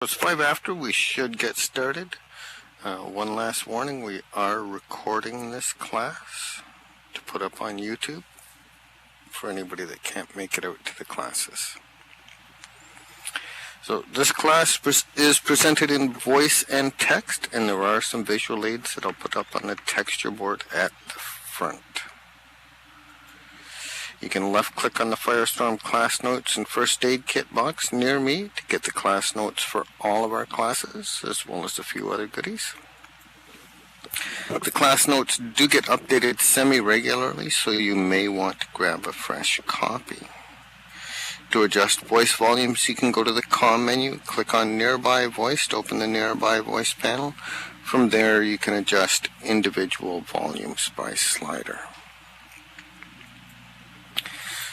It's 5 after. We should get started. One last warning, we are recording this class to put up on YouTube for anybody that can't make it out to the classes. So this class is presented in voice and text, and there are some visual aids that I'll put up on the texture board at the front. You can left click on the Firestorm class notes and first aid kit box near me to get the class notes for all of our classes, as well as a few other goodies. The class notes do get updated semi-regularly, so you may want to grab a fresh copy. To adjust voice volumes, you can go to the COM menu, click on Nearby Voice to open the Nearby Voice panel. From there, you can adjust individual volumes by slider.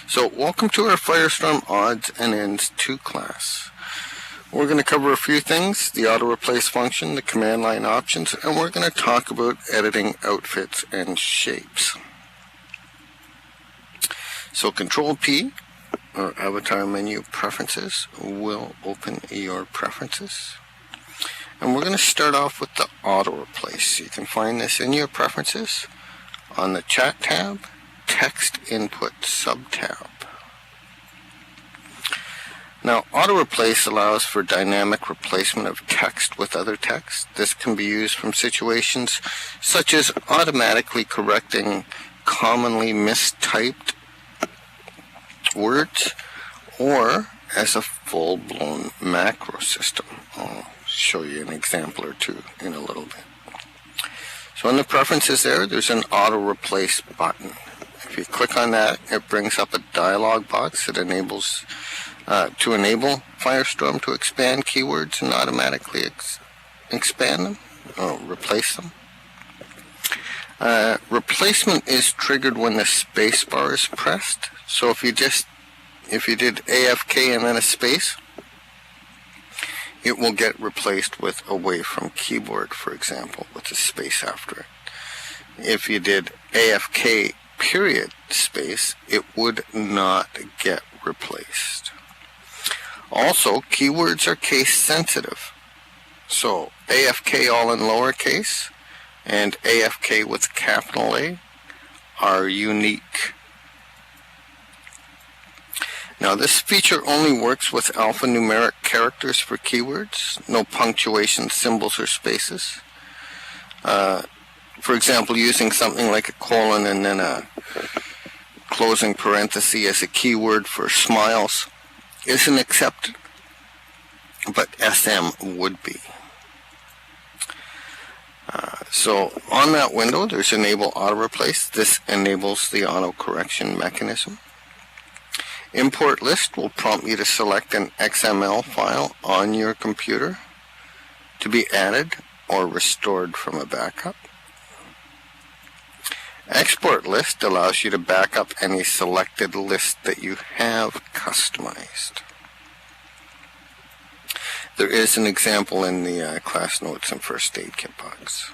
So, welcome to our Firestorm Odds and Ends 2 class. We're going to cover a few things: the auto replace function, the command line options, and we're going to talk about editing outfits and shapes. So, Control P, or avatar menu preferences, will open your preferences. And we're going to start off with the auto replace. You can find this in your preferences on the chat tab, text input sub-tab. Now, auto replace allows for dynamic replacement of text with other text. This can be used from situations such as automatically correcting commonly mistyped words, or as a full-blown macro system. I'll show you an example or two in a little bit. So in the preferences there's an auto replace button. If you click on that, it brings up a dialog box that enables to enable Firestorm to expand keywords and automatically expand them or replace them. Replacement is triggered when the space bar is pressed. So if you did AFK and then a space, it will get replaced with away from keyboard, for example, with a space after it. If you did AFK period space, it would not get replaced. Also, keywords are case sensitive. So AFK all in lowercase and AFK with capital A are unique. Now, this feature only works with alphanumeric characters for keywords, no punctuation, symbols, or spaces. For example, using something like a colon and then a closing parenthesis as a keyword for smiles isn't accepted, but SM would be. So on that window, there's Enable Auto Replace. This enables the auto correction mechanism. Import List will prompt you to select an XML file on your computer to be added or restored from a backup. Export List allows you to back up any selected list that you have customized. There is an example in the class notes and first aid kit box.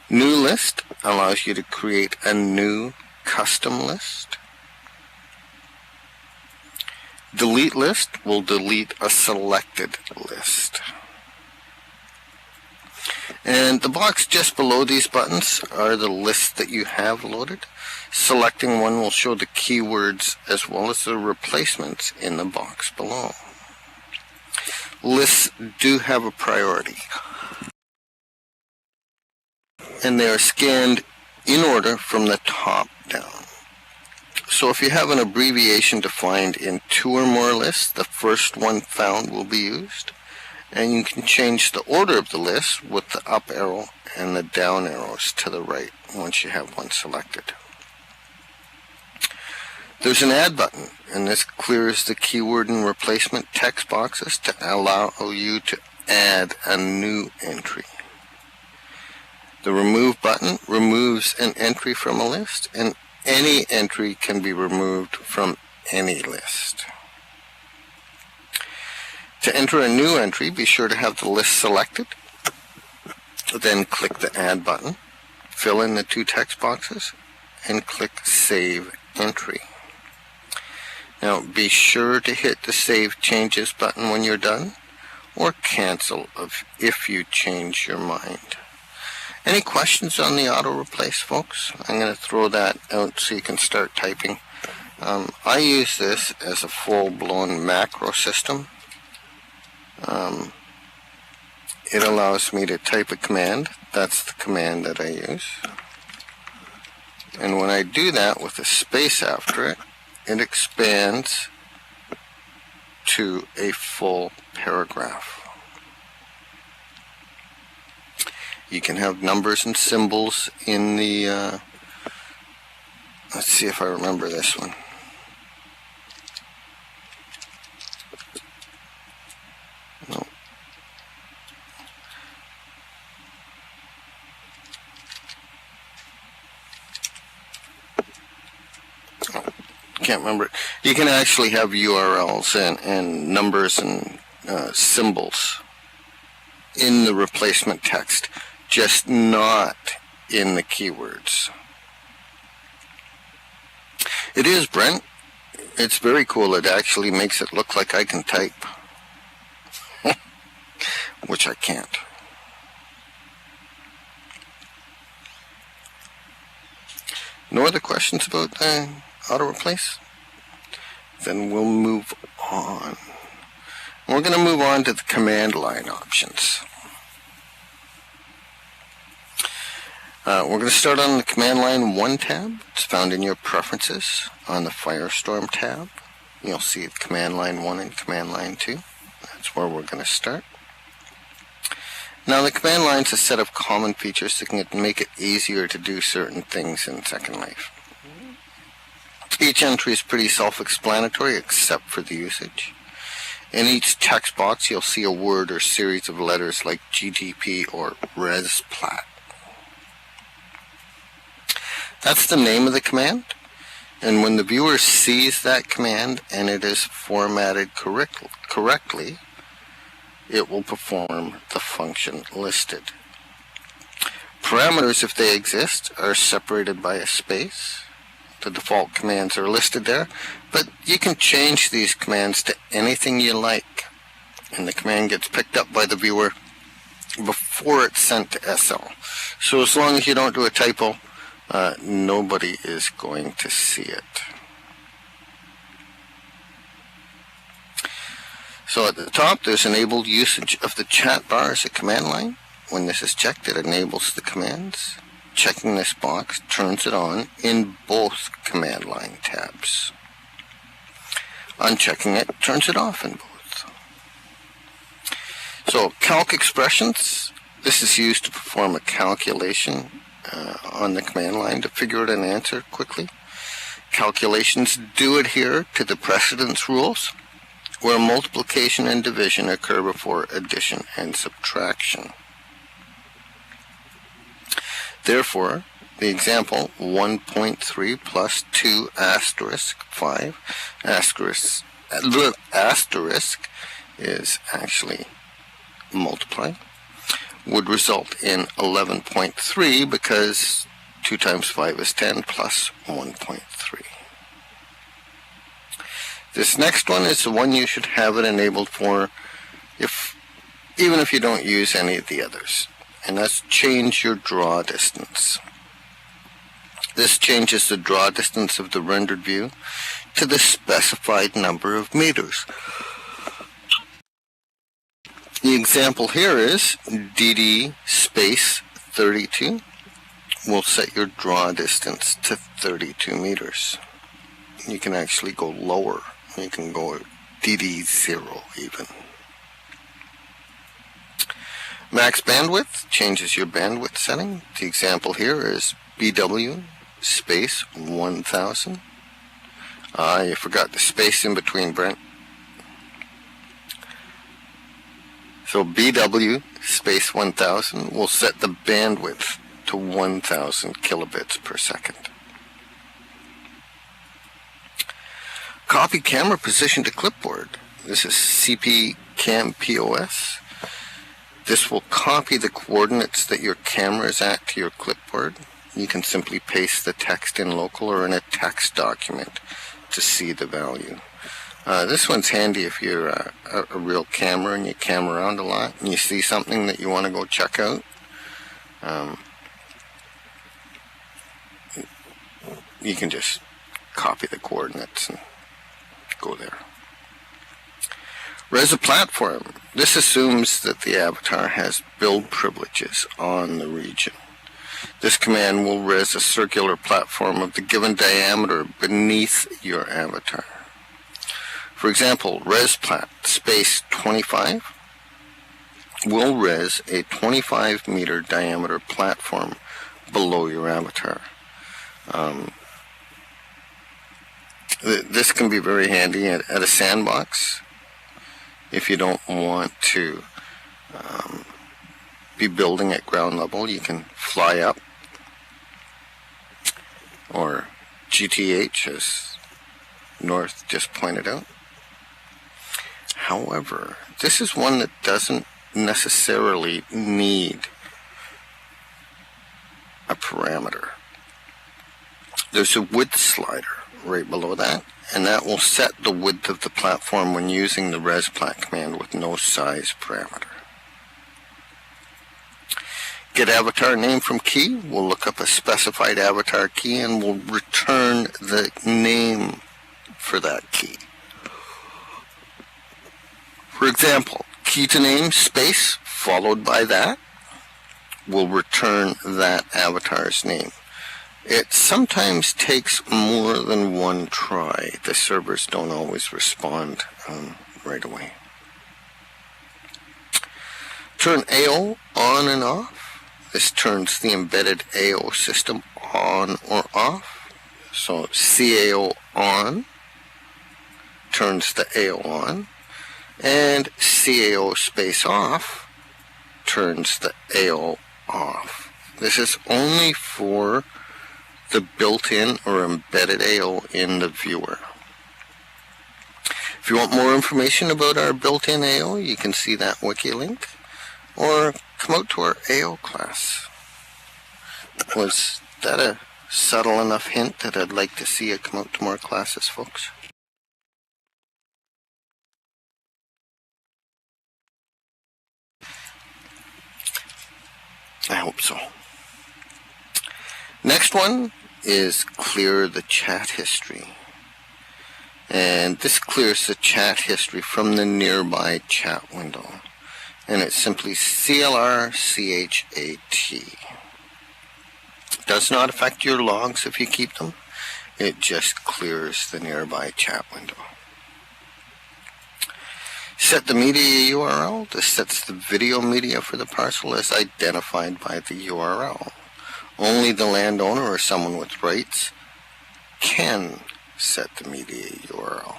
New List allows you to create a new custom list. Delete List will delete a selected list. And the box just below these buttons are the lists that you have loaded. Selecting one will show the keywords as well as the replacements in the box below. Lists do have a priority, and they are scanned in order from the top down. So if you have an abbreviation defined in 2 or more lists, the first one found will be used. And you can change the order of the list with the up arrow and the down arrows to the right once you have one selected. There's an Add button, and this clears the keyword and replacement text boxes to allow you to add a new entry. The Remove button removes an entry from a list, and any entry can be removed from any list. To enter a new entry, be sure to have the list selected. Then click the Add button, fill in the 2 text boxes, and click Save Entry. Now be sure to hit the Save Changes button when you're done, or cancel if you change your mind. Any questions on the auto replace, folks? I'm going to throw that out so you can start typing. I use this as a full-blown macro system. It allows me to type a command. That's the command that I use. And when I do that with a space after it, it expands to a full paragraph. You can have numbers and symbols in the, let's see if I remember this one. No. Can't remember. You can actually have URLs and numbers and symbols in the replacement text, just not in the keywords. It is, Brent. It's very cool. It actually makes it look like I can type, which I can't. No other questions about auto replace? Then we'll move on. We're going to move on to the command line options. We're going to start on the command line 1 tab. It's found in your preferences on the Firestorm tab. You'll see command line 1 and command line 2. That's where we're going to start. Now the command line is a set of common features that can make it easier to do certain things in Second Life. Each entry is pretty self-explanatory except for the usage. In each text box you'll see a word or series of letters like GDP or ResPlat. That's the name of the command, and when the viewer sees that command and it is formatted correctly, it will perform the function listed. Parameters, if they exist, are separated by a space. The default commands are listed there, but you can change these commands to anything you like, and the command gets picked up by the viewer before it's sent to SL. So as long as you don't do a typo, nobody is going to see it. So at the top, there's enabled usage of the chat bar as a command line. When this is checked, it enables the commands. Checking this box turns it on in both command line tabs. Unchecking it turns it off in both. So calc expressions, this is used to perform a calculation on the command line to figure out an answer quickly. Calculations do adhere to the precedence rules, where multiplication and division occur before addition and subtraction. Therefore, the example 1.3 plus 2 asterisk 5 asterisk is actually multiply, would result in 11.3 because 2 times 5 is 10 plus 1.3. This next one is the one you should have it enabled for even if you don't use any of the others, and that's change your draw distance. This changes the draw distance of the rendered view to the specified number of meters. The example here is DD space 32 will set your draw distance to 32 meters. You can actually go lower. You can go DD0 even. Max bandwidth changes your bandwidth setting. The example here is BW space 1000. You forgot the space in between, Brent. So BW space 1000 will set the bandwidth to 1000 kilobits per second. Copy camera position to clipboard. This is CP Cam POS. This will copy the coordinates that your camera is at to your clipboard. You can simply paste the text in local or in a text document to see the value. This one's handy if you're a real camera and you cam around a lot and you see something that you want to go check out. You can just copy the coordinates and go there. Res a platform. This assumes that the avatar has build privileges on the region. This command will res a circular platform of the given diameter beneath your avatar. For example, resplat space 25 will res a 25 meter diameter platform below your avatar. This can be very handy at a sandbox if you don't want to be building at ground level. You can fly up, or GTH as North just pointed out. However, this is one that doesn't necessarily need a parameter. There's a width slider right below that, and that will set the width of the platform when using the resplat command with no size parameter. Get avatar name from key. We'll look up a specified avatar key and we'll return the name for that key. For example, key to name space followed by that will return that avatar's name. It sometimes takes more than one try. The servers don't always respond right away. Turn AO on and off. This turns the embedded AO system on or off. So CAO on turns the AO on, and CAO space off turns the AO off. This is only for the built-in or embedded AO in the viewer. If you want more information about our built-in AO, you can see that wiki link, or come out to our AO class. Was that a subtle enough hint that I'd like to see you come out to more classes, folks? I hope so. Next one is clear the chat history. And this clears the chat history from the nearby chat window. And it's simply CLR CHAT. Does not affect your logs if you keep them. It just clears the nearby chat window. Set the media URL. This sets the video media for the parcel as identified by the URL. Only the landowner or someone with rights can set the media URL.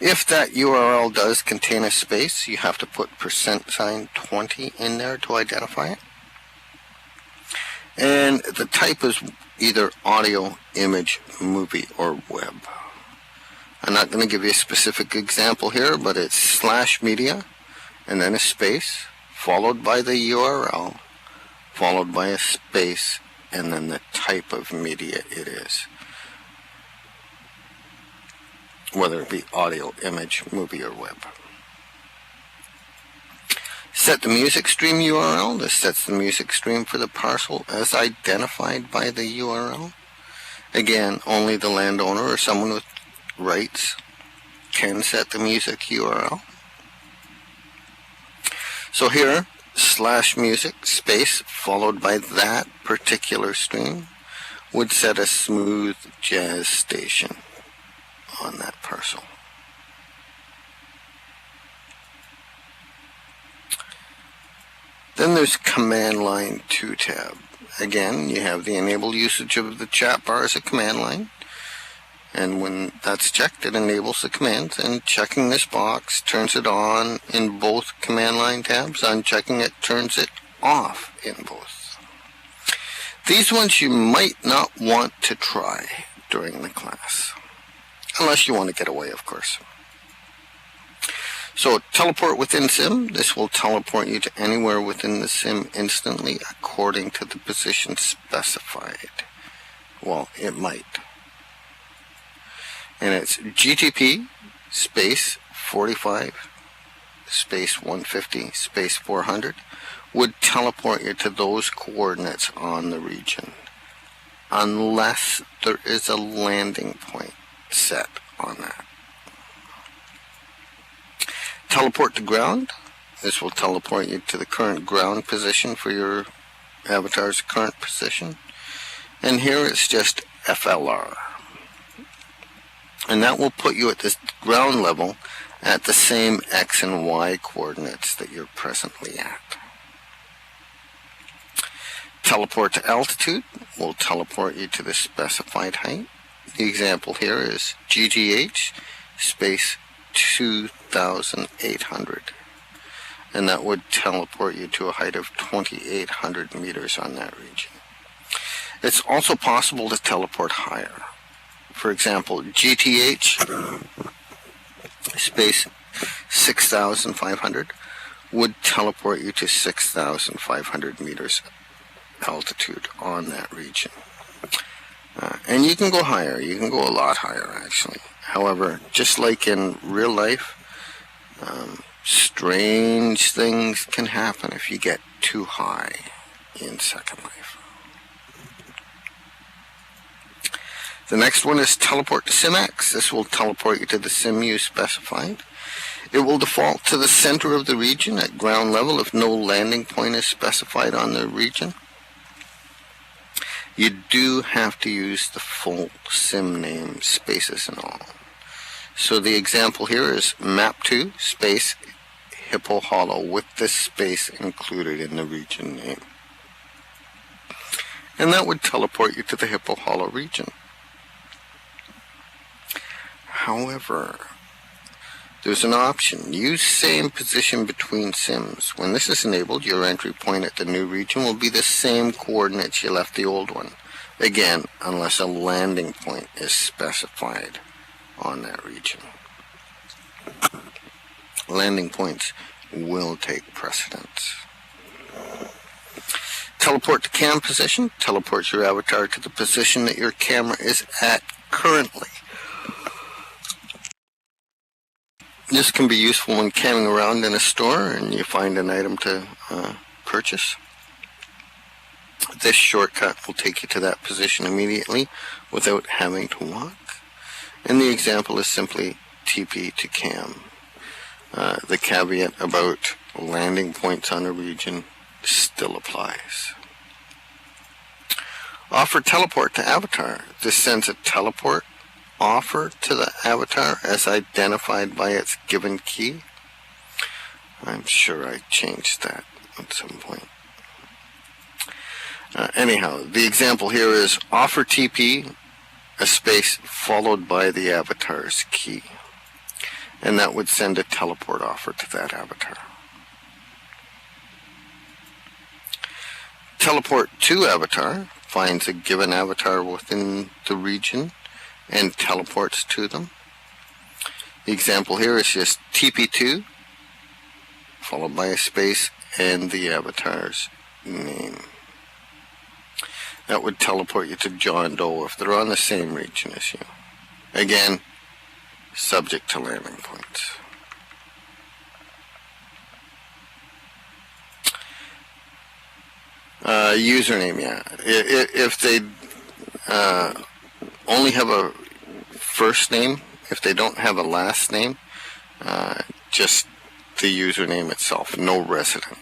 If that URL does contain a space, you have to put %20 in there to identify it. And the type is either audio, image, movie, or web. I'm not going to give you a specific example here, but it's /media, and then a space, followed by the URL, followed by a space, and then the type of media it is. Whether it be audio, image, movie, or web. Set the music stream URL. This sets the music stream for the parcel as identified by the URL. Again, only the landowner or someone with rights can set the music URL. So here, /music space followed by that particular stream would set a smooth jazz station on that parcel. Then there's command line 2 tab. Again, you have the enable usage of the chat bar as a command line. And when that's checked, it enables the commands. And checking this box turns it on in both command line tabs. Unchecking it turns it off in both. These ones you might not want to try during the class. Unless you want to get away, of course. So teleport within sim. This will teleport you to anywhere within the sim instantly according to the position specified. Well, it might. And it's GTP space 45 space 150 space 400 would teleport you to those coordinates on the region, unless there is a landing point set on that. Teleport to ground. This will teleport you to the current ground position for your avatar's current position. And here it's just FLR. And that will put you at this ground level at the same X and Y coordinates that you're presently at. Teleport to altitude will teleport you to the specified height. The example here is GGH space 2,800. And that would teleport you to a height of 2,800 meters on that region. It's also possible to teleport higher. For example, GTH space 6,500 would teleport you to 6,500 meters altitude on that region. And you can go higher. You can go a lot higher, actually. However, just like in real life, strange things can happen if you get too high in Second Life. The next one is teleport to SimX. This will teleport you to the sim you specified. It will default to the center of the region at ground level if no landing point is specified on the region. You do have to use the full sim name, spaces and all. So the example here is map2 space Hippo Hollow with this space included in the region name. And that would teleport you to the Hippo Hollow region. However, there's an option. Use same position between sims. When this is enabled, your entry point at the new region will be the same coordinates you left the old one. Again, unless a landing point is specified on that region. Landing points will take precedence. Teleport to cam position. Teleports your avatar to the position that your camera is at currently. This can be useful when camming around in a store and you find an item to purchase. This shortcut will take you to that position immediately without having to walk. And the example is simply TP to cam. The caveat about landing points on a region still applies. Offer teleport to avatar. This sends a teleport offer to the avatar as identified by its given key. I'm sure I changed that at some point. Anyhow, the example here is offer TP, a space followed by the avatar's key. And that would send a teleport offer to that avatar. Teleport to avatar finds a given avatar within the region and teleports to them. The example here is just TP2 followed by a space and the avatar's name. That would teleport you to John Doe if they're on the same region as you. Again, subject to landing points. Username, yeah. If they only have a first name, if they don't have a last name, just the username itself, no resident.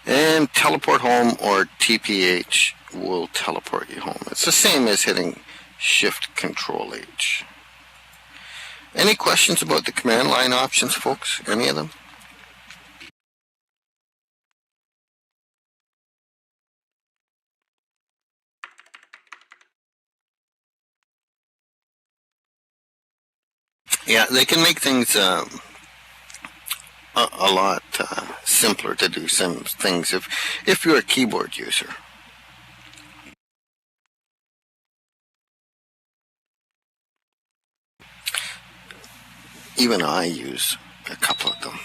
And teleport home or TPH will teleport you home. It's the same as hitting Shift Control H. Any questions about the command line options, folks? Any of them? Yeah, they can make things a lot simpler to do some things if you're a keyboard user. Even I use a couple of them.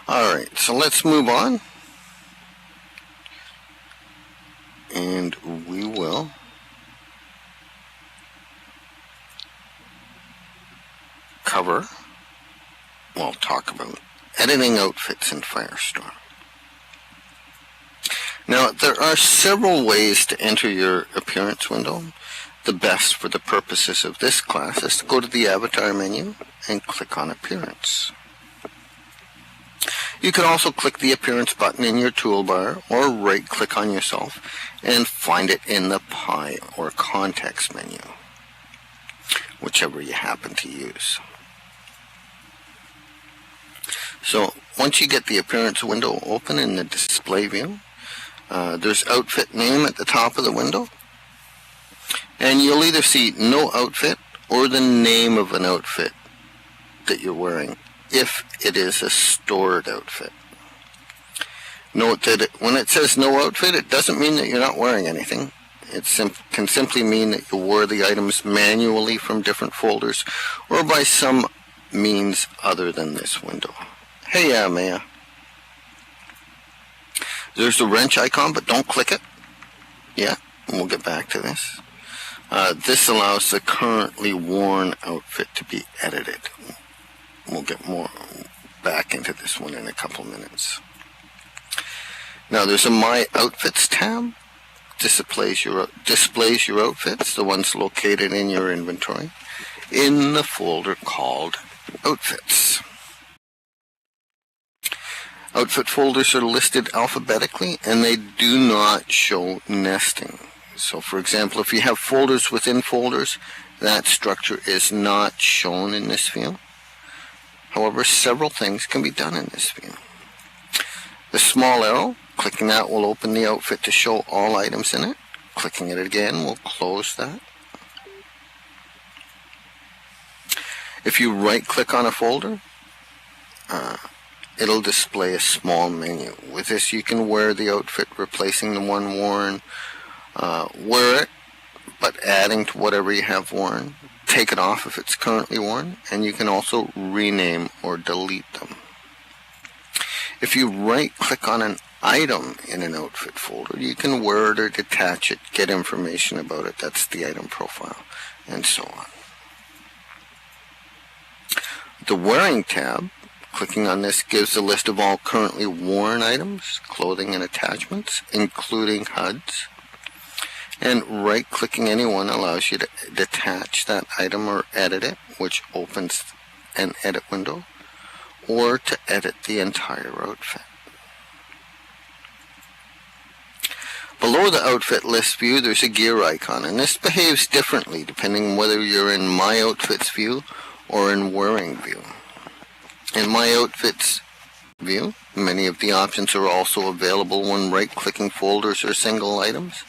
All right, Alright, so let's move on. And we will talk about editing outfits in Firestorm. Now, there are several ways to enter your appearance window. The best for the purposes of this class is to go to the avatar menu and click on appearance. You can also click the appearance button in your toolbar or right click on yourself and find it in the pie or context menu, whichever you happen to use. So once you get the appearance window open in the display view, there's outfit name at the top of the window, and you'll either see no outfit or the name of an outfit that you're wearing if it is a stored outfit. Note that when it says no outfit, it doesn't mean that you're not wearing anything. It can simply mean that you wore the items manually from different folders or by some means other than this window. Hey, Maya. There's the wrench icon, but don't click it. Yeah, and we'll get back to this. This allows the currently worn outfit to be edited. We'll get more back into this one in a couple minutes. Now there's a My Outfits tab. Displays your outfits, the ones located in your inventory, in the folder called Outfits. Outfit folders are listed alphabetically and they do not show nesting. So for example, if you have folders within folders, that structure is not shown in this view. However, several things can be done in this view. The small arrow, clicking that will open the outfit to show all items in it. Clicking it again will close that. If you right click on a folder, it'll display a small menu. With this you can wear the outfit replacing the one worn, wear it but adding to whatever you have worn, take it off if it's currently worn, and you can also rename or delete them. If you right click on an item in an outfit folder, you can wear it or detach it, get information about it, that's the item profile, and so on. The wearing tab, clicking on this gives a list of all currently worn items, clothing and attachments, including HUDs. And right-clicking any one allows you to detach that item or edit it, which opens an edit window, or to edit the entire outfit. Below the outfit list view, there's a gear icon, and this behaves differently depending whether you're in My Outfits view or in Wearing view. In My Outfits view, many of the options are also available when right-clicking folders or single items,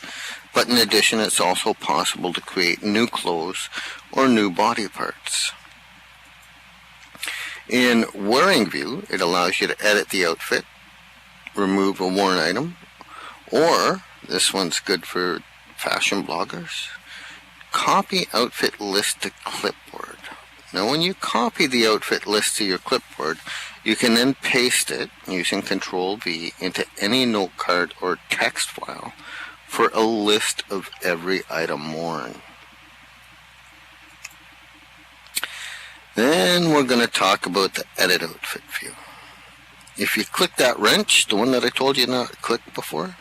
but in addition it's also possible to create new clothes or new body parts. In Wearing view, it allows you to edit the outfit, remove a worn item, or, this one's good for fashion bloggers, copy outfit list to clipboard. Now when you copy the outfit list to your clipboard, you can then paste it using Ctrl-V into any note card or text file for a list of every item worn. Then we're going to talk about the Edit Outfit view. If you click that wrench, the one that I told you not to click before,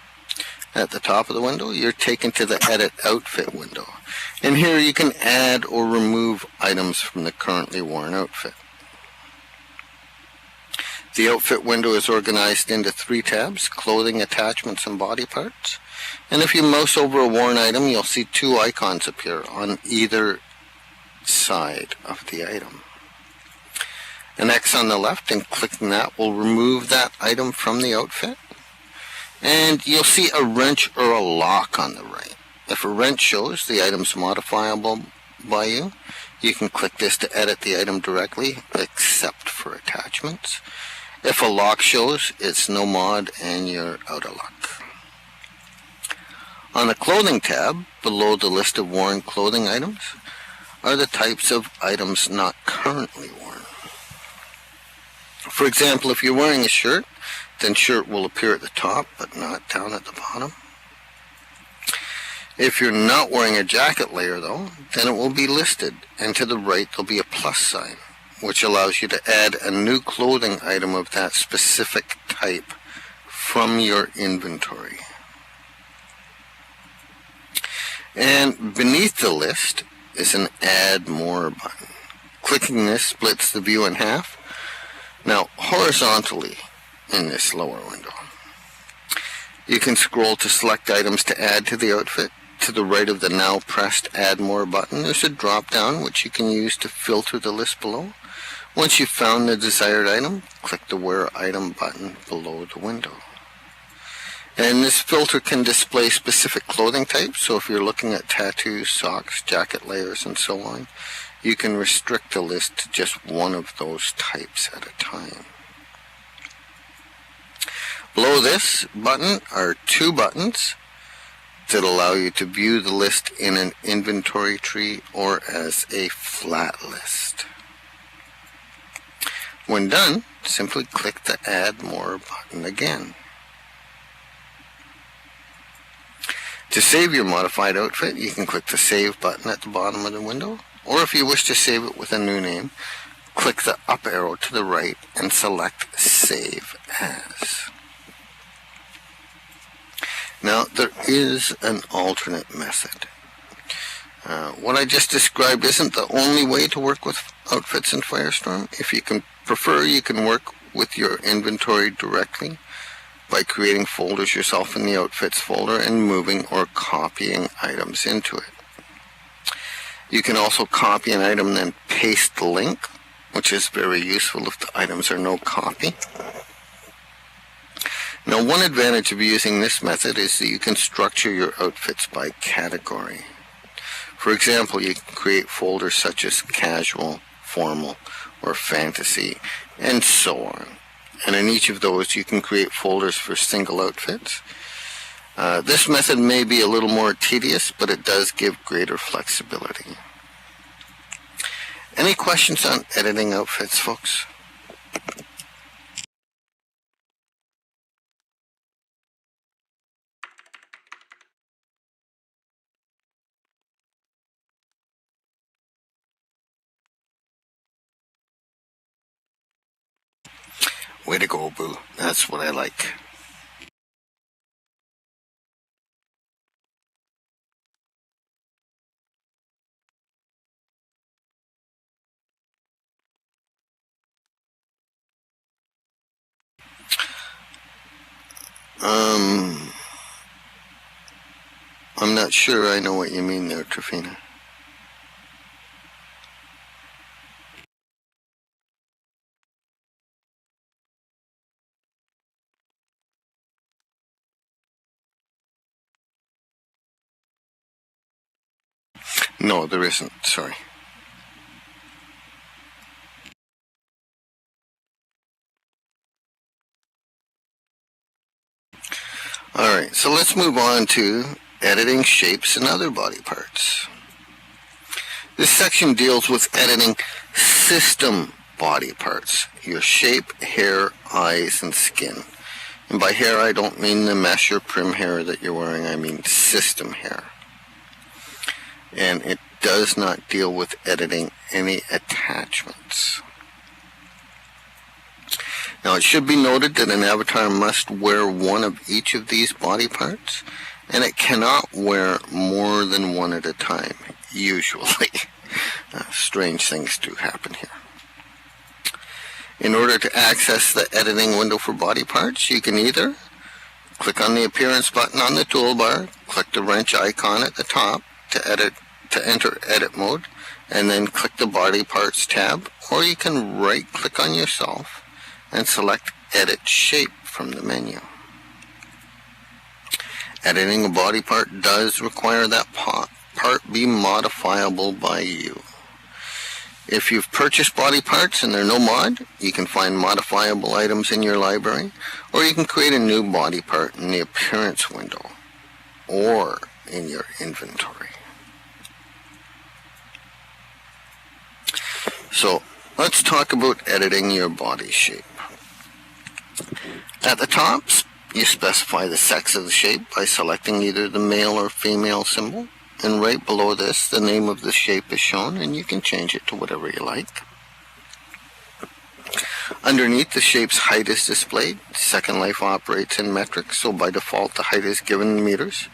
at the top of the window, you're taken to the Edit Outfit window. And here you can add or remove items from the currently worn outfit. The outfit window is organized into 3 tabs, clothing, attachments, and body parts. And if you mouse over a worn item, you'll see 2 icons appear on either side of the item. An X on the left, and clicking that will remove that item from the outfit. And you'll see a wrench or a lock on the right. If a wrench shows the item's modifiable by you, you can click this to edit the item directly, except for attachments. If a lock shows, it's no mod and you're out of luck. On the Clothing tab, below the list of worn clothing items, are the types of items not currently worn. For example, if you're wearing a shirt, then shirt will appear at the top, but not down at the bottom. If you're not wearing a jacket layer, though, then it will be listed, and to the right there'll be a plus sign, which allows you to add a new clothing item of that specific type from your inventory. And beneath the list is an Add More button. Clicking this splits the view in half. Now, horizontally in this lower window, you can scroll to select items to add to the outfit. To the right of the now pressed Add More button, there's a drop-down which you can use to filter the list below. Once you've found the desired item, click the Wear Item button below the window. And this filter can display specific clothing types, so if you're looking at tattoos, socks, jacket layers, and so on, you can restrict the list to just one of those types at a time. Below this button are two buttons that allow you to view the list in an inventory tree or as a flat list. When done, simply click the Add More button again. To save your modified outfit, you can click the Save button at the bottom of the window, or if you wish to save it with a new name, click the up arrow to the right and select Save As. Now, there is an alternate method. What I just described isn't the only way to work with outfits in Firestorm. If you can prefer, you can work with your inventory directly by creating folders yourself in the Outfits folder and moving or copying items into it. You can also copy an item and then paste the link, which is very useful if the items are no copy. Now, one advantage of using this method is that you can structure your outfits by category. For example, you can create folders such as casual, formal, or fantasy, and so on. And in each of those, you can create folders for single outfits. This method may be a little more tedious, but it does give greater flexibility. Any questions on editing outfits, folks? Way to go, Boo. That's what I like. I'm not sure I know what you mean there, Trifina. No, there isn't. Sorry. Alright, so let's move on to editing shapes and other body parts. This section deals with editing system body parts, your shape, hair, eyes, and skin. And by hair, I don't mean the mesh or prim hair that you're wearing, I mean system hair. And it does not deal with editing any attachments. Now, it should be noted that an avatar must wear one of each of these body parts, and it cannot wear more than one at a time, usually. Strange things do happen here. In order to access the editing window for body parts, you can either click on the Appearance button on the toolbar, click the wrench icon at the top to enter edit mode, and then click the Body Parts tab, or you can right-click on yourself and select Edit Shape from the menu. Editing a body part does require that part be modifiable by you. If you've purchased body parts and they're no mod, you can find modifiable items in your library, or you can create a new body part in the Appearance window or in your inventory. So let's talk about editing your body shape. At the top, you specify the sex of the shape by selecting either the male or female symbol, and right below this, the name of the shape is shown, and you can change it to whatever you like. Underneath, the shape's height is displayed. Second Life operates in metric, so by default the height is given in meters.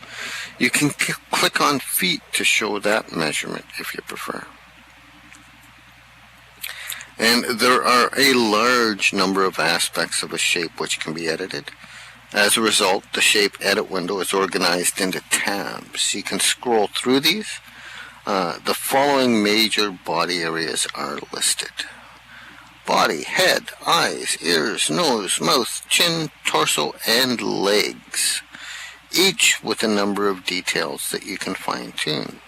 You can click on feet to show that measurement if you prefer. And there are a large number of aspects of a shape which can be edited. As a result, the shape edit window is organized into tabs. You can scroll through these. The following major body areas are listed: body, head, eyes, ears, nose, mouth, chin, torso, and legs, each with a number of details that you can fine-tune.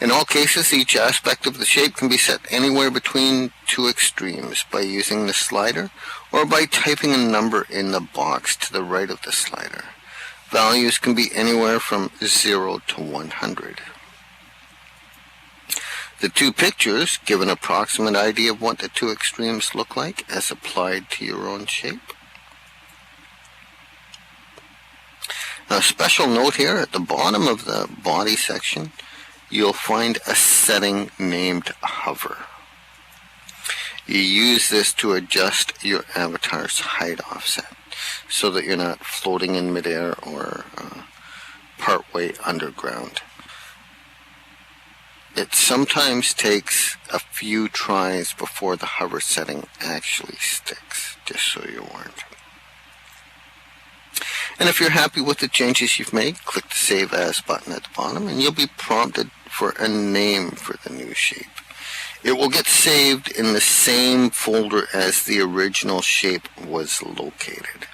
In all cases, each aspect of the shape can be set anywhere between two extremes by using the slider or by typing a number in the box to the right of the slider. Values can be anywhere from 0 to 100. The two pictures give an approximate idea of what the two extremes look like as applied to your own shape. Now, a special note here at the bottom of the body section, you'll find a setting named hover. You use this to adjust your avatar's height offset so that you're not floating in midair or partway underground. It sometimes takes a few tries before the hover setting actually sticks, just so you're warned. And if you're happy with the changes you've made, click the Save As button at the bottom and you'll be prompted for a name for the new shape. It will get saved in the same folder as the original shape was located.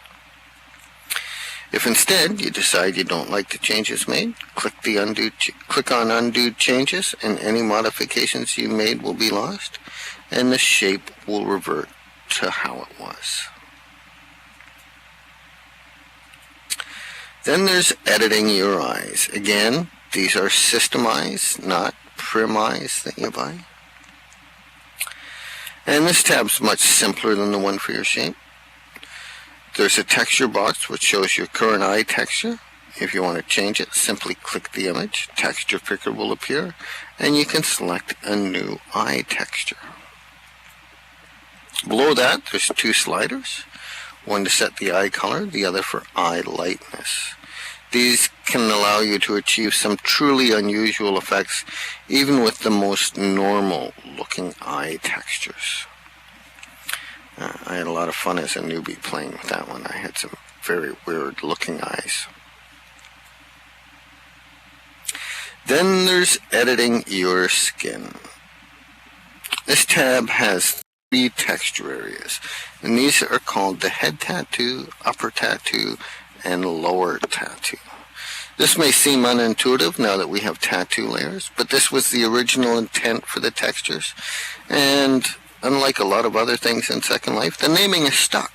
If instead you decide you don't like the changes made, click on Undo Changes, and any modifications you made will be lost, and the shape will revert to how it was. Then there's editing your eyes. Again, these are system eyes, not prim eyes that you buy. And this tab's much simpler than the one for your shape. There's a texture box which shows your current eye texture. If you want to change it, simply click the image. Texture picker will appear, and you can select a new eye texture. Below that, there's two sliders, one to set the eye color, the other for eye lightness. These can allow you to achieve some truly unusual effects, even with the most normal looking eye textures. I had a lot of fun as a newbie playing with that one. I had some very weird looking eyes. Then there's editing your skin. This tab has 3 texture areas, and these are called the head tattoo, upper tattoo, and lower tattoo. This may seem unintuitive now that we have tattoo layers, but this was the original intent for the textures, and unlike a lot of other things in Second Life, the naming is stuck.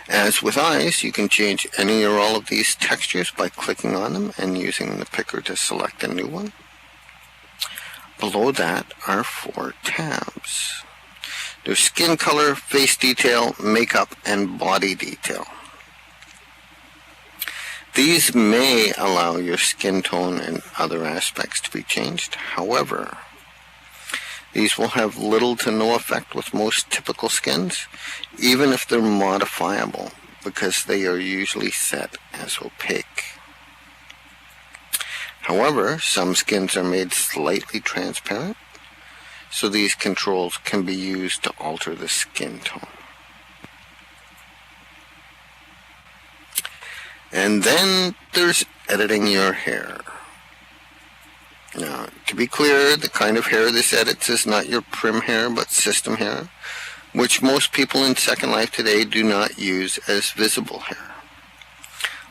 As with eyes, you can change any or all of these textures by clicking on them and using the picker to select a new one. Below that are 4 tabs. There's skin color, face detail, makeup, and body detail. These may allow your skin tone and other aspects to be changed. However, these will have little to no effect with most typical skins, even if they're modifiable, because they are usually set as opaque. However, some skins are made slightly transparent, so these controls can be used to alter the skin tone. And then there's editing your hair. Now, to be clear, the kind of hair this edits is not your prim hair, but system hair, which most people in Second Life today do not use as visible hair.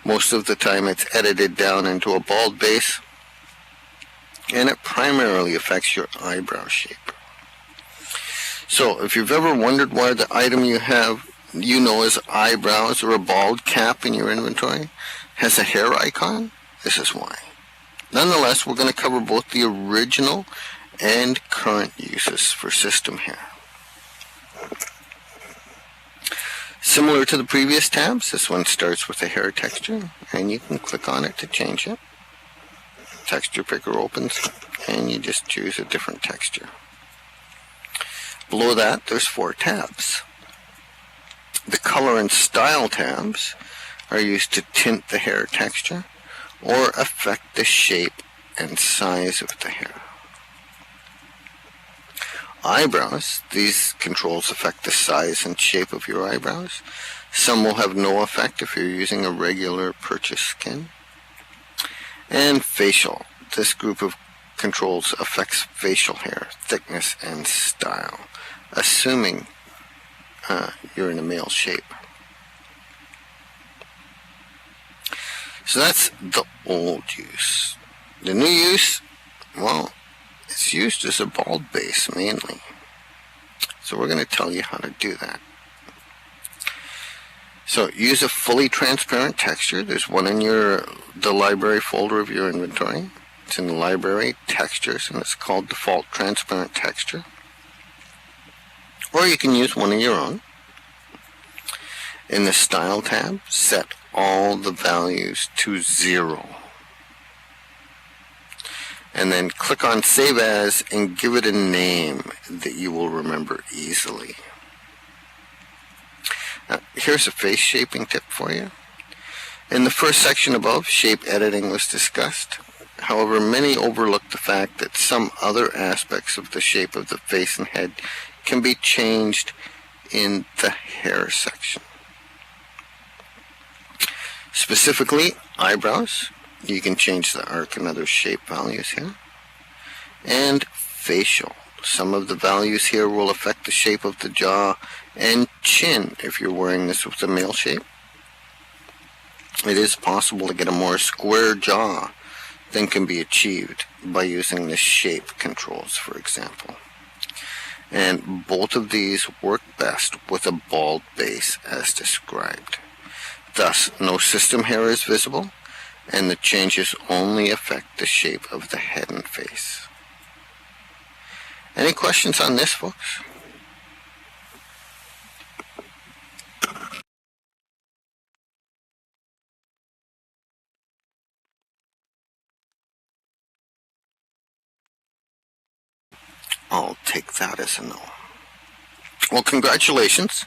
Most of the time it's edited down into a bald base, and it primarily affects your eyebrow shape. So, if you've ever wondered why the item you know as eyebrows or a bald cap in your inventory has a hair icon, this is why. Nonetheless, we're going to cover both the original and current uses for system hair. Similar to the previous tabs, this one starts with a hair texture, and you can click on it to change it. Texture picker opens, and you just choose a different texture. Below that, there's 4 tabs. The color and style tabs are used to tint the hair texture or affect the shape and size of the hair. Eyebrows, these controls affect the size and shape of your eyebrows. Some will have no effect if you're using a regular purchase skin. And facial, this group of controls affects facial hair, thickness, and style, assuming you're in a male shape. So that's the old use. The new use, well, it's used as a bald base mainly. So we're going to tell you how to do that. So use a fully transparent texture. There's one in the library folder of your inventory. It's in the library textures, and it's called default transparent texture. Or you can use one of your own. In the style tab, set all the values to 0. And then click on Save As and give it a name that you will remember easily. Now, here's a face shaping tip for you. In the first section above, shape editing was discussed. However, many overlook the fact that some other aspects of the shape of the face and head can be changed in the hair section. Specifically, eyebrows. You can change the arc and other shape values here. And facial. Some of the values here will affect the shape of the jaw and chin if you're wearing this with a male shape. It is possible to get a more square jaw than can be achieved by using the shape controls, for example. And both of these work best with a bald base as described. Thus, no system hair is visible, and the changes only affect the shape of the head and face. Any questions on this, folks? I'll take that as a no. Well, congratulations.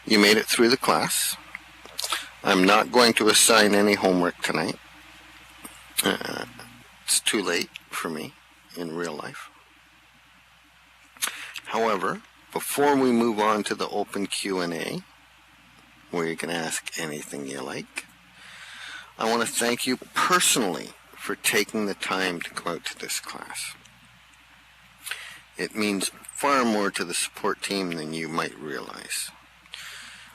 You made it through the class. I'm not going to assign any homework tonight. It's too late for me in real life. However, before we move on to the open Q&A, where you can ask anything you like, I want to thank you personally for taking the time to come out to this class. It means far more to the support team than you might realize.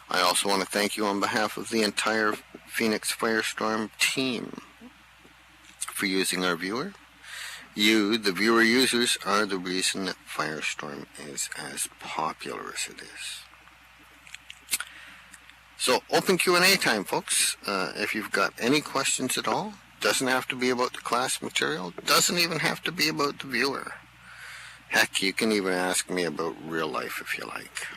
I also want to thank you on behalf of the entire Phoenix Firestorm team for using our viewer. You, the viewer users, are the reason that Firestorm is as popular as it is. So, open Q&A time, folks. If you've got any questions at all, doesn't have to be about the class material, doesn't even have to be about the viewer. Heck, you can even ask me about real life if you like.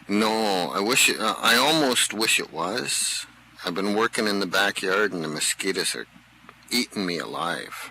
No, I almost wish it was. I've been working in the backyard and the mosquitoes are eating me alive.